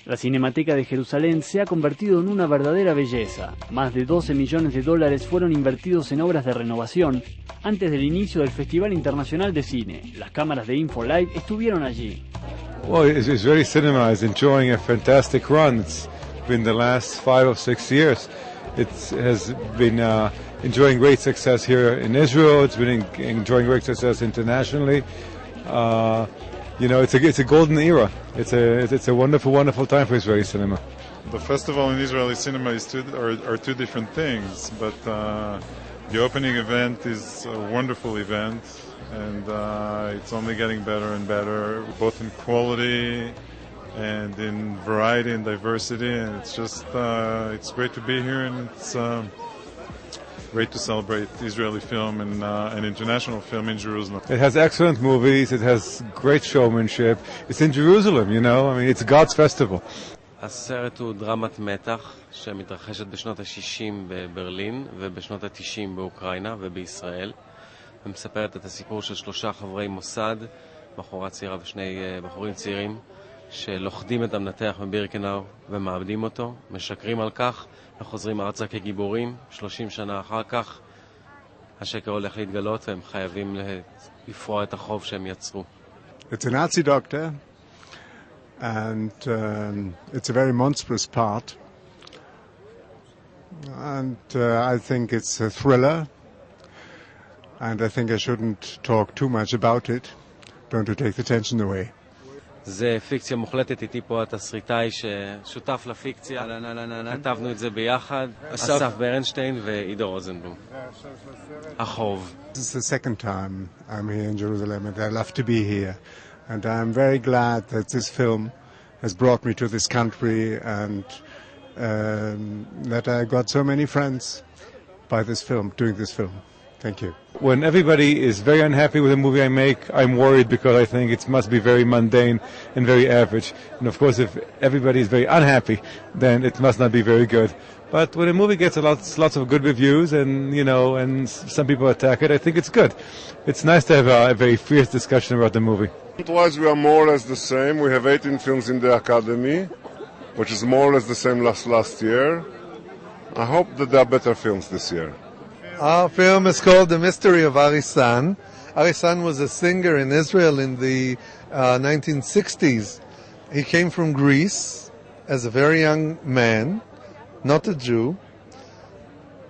La Cinemateca de Jerusalén se ha convertido en una verdadera belleza. Más de 12 millones de dólares fueron invertidos en obras de renovación antes del inicio del Festival Internacional de Cine. Las cámaras de InfoLive estuvieron allí. Well, Israeli cinema is enjoying a fantastic run. It's been the last 5 or 6 years. It has been enjoying great success here in Israel. It's been enjoying great success internationally. You know, it's a golden era. It's a wonderful, wonderful time for Israeli cinema. The festival and Israeli cinema are two different things, but the opening event is a wonderful event, and it's only getting better and better, both in quality and in variety and diversity. And it's just it's great to be here, and it's great to celebrate Israeli film and international film in Jerusalem. It has excellent movies. It has great showmanship. It's in Jerusalem, you know. I mean, it's God's festival. הסרט הוא דרמת מתח שמתרחשת בשנות ה-60 בברלין ובשנות ה-90 באוקראינה ובישראל, ומספרת את הסיפור של 3 חברי מוסד, בחורה צעירה ושני בחורים צעירים, שלוחדים את המנתח בבירקנאו ומאבדים אותו, משקרים על כך וחוזרים ארצה כגיבורים. 30 שנה אחר כך השקר הולך להתגלות והם חייבים לפרוע את החוב שהם יצרו. It's a Nazi doctor, and it's a very monstrous part, and I think it's a thriller, and I think I shouldn't talk too much about it, don't to take the tension away. זה פיקציה מוחלטת, איתי פה התסריטאי ששותף לפיקציה, כתבנו את זה ביחד, אסף ברנשטיין ועידו רוזנבלום. החוב. This is the second time I'm here in Jerusalem, and I love to be here. And I'm very glad that this film has brought me to this country, and that I got so many friends by this film, doing this film. Thank you. When everybody is very unhappy with a movie I make, I'm worried because I think it must be very mundane and very average. And of course, if everybody is very unhappy, then it must not be very good. But when a movie gets lots of good reviews, and you know, and some people attack it, I think it's good. It's nice to have a very fierce discussion about the movie. Otherwise, we are more or less the same. We have 18 films in the Academy, which is more or less the same last year. I hope that there are better films this year. Our film is called The Mystery of Arisan. Arisan was a singer in Israel in the 1960s. He came from Greece as a very young man, not a Jew.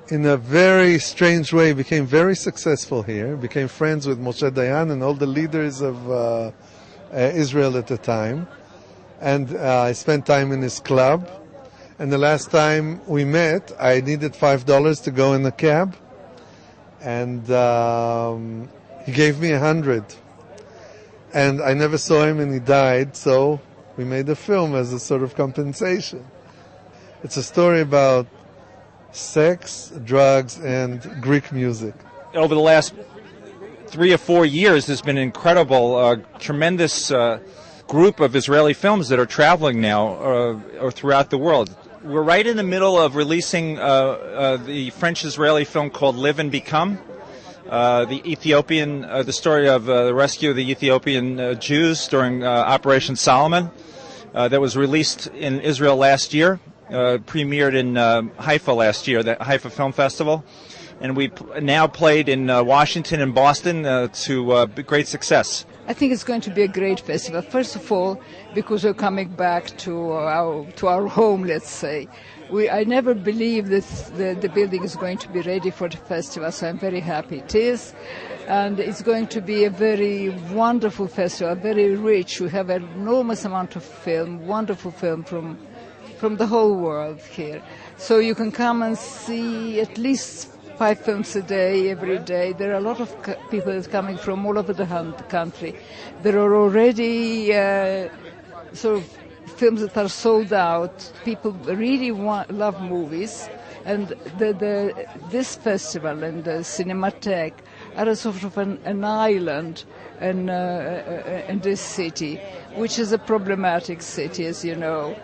In a very strange way, became very successful here, became friends with Moshe Dayan and all the leaders of Israel at the time. And I spent time in his club. And the last time we met, I needed $5 to go in a cab. And he gave me 100. And I never saw him, and he died, so we made a film as a sort of compensation. It's a story about sex, drugs, and Greek music. Over the last 3 or 4 years, there's been an incredible, tremendous group of Israeli films that are traveling now or throughout the world. We're right in the middle of releasing the French-Israeli film called Live and Become, the story of the rescue of the Ethiopian Jews during Operation Solomon, that was released in Israel last year, premiered in Haifa last year, the Haifa Film Festival, and we now played in Washington and Boston to great success. I think it's going to be a great festival. First of all, because we're coming back to our home, let's say. I never believed that the building is going to be ready for the festival, so I'm very happy it is. And it's going to be a very wonderful festival, very rich. We have an enormous amount of film, wonderful film from the whole world here. So you can come and see at least 5 films a day, every day. There are a lot of people coming from all over the country. There are already sort of films that are sold out. People really love movies. And this festival and the Cinemateca are a sort of an island in this city, which is a problematic city, as you know.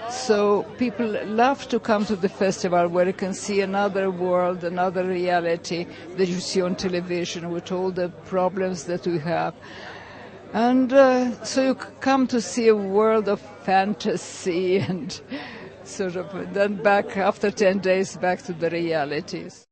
So people love to come to the festival where you can see another world, another reality that you see on television with all the problems that we have. And so you come to see a world of fantasy and sort of then back after 10 days back to the realities.